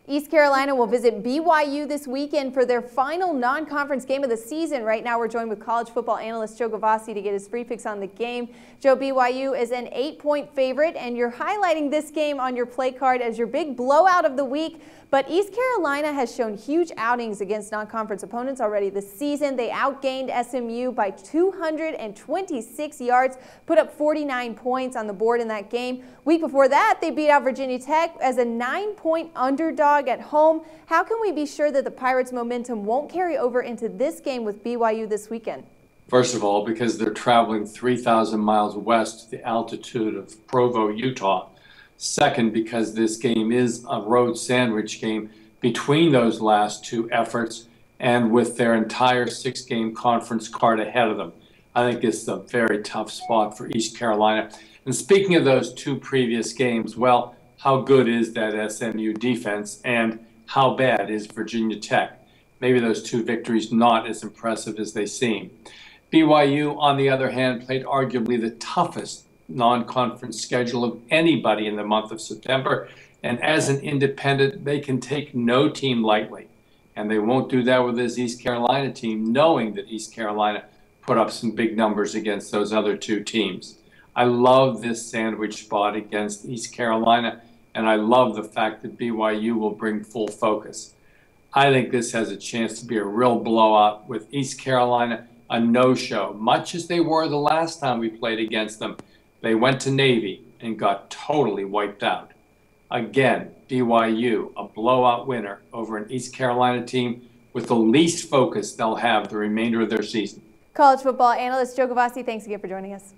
East Carolina will visit BYU this weekend for their final non-conference game of the season. Right now we're joined with college football analyst Joe Gavazzi to get his free picks on the game. Joe, BYU is an 8-point favorite, and you're highlighting this game on your play card as your big blowout of the week. But East Carolina has shown huge outings against non-conference opponents already this season. They outgained SMU by 226 yards, put up 49 points on the board in that game. Week before that, they beat out Virginia Tech as a 9-point underdog at home. How can we be sure that the Pirates' momentum won't carry over into this game with BYU this weekend? First of all, because they're traveling 3,000 miles west to the altitude of Provo, Utah. Second, because this game is a road sandwich game between those last two efforts and with their entire 6-game conference card ahead of them. I think it's a very tough spot for East Carolina. And speaking of those two previous games, well, how good is that SMU defense and how bad is Virginia Tech? Maybe those two victories not as impressive as they seem. BYU, on the other hand, played arguably the toughest non-conference schedule of anybody in the month of September. And as an independent, they can take no team lightly. And they won't do that with this East Carolina team, knowing that East Carolina put up some big numbers against those other two teams. I love this sandwich spot against East Carolina, and I love the fact that BYU will bring full focus. I think this has a chance to be a real blowout with East Carolina a no-show, much as they were the last time we played against them. They went to Navy and got totally wiped out. Again, BYU, a blowout winner over an East Carolina team with the least focus they'll have the remainder of their season. College football analyst Joe Gavazzi, thanks again for joining us.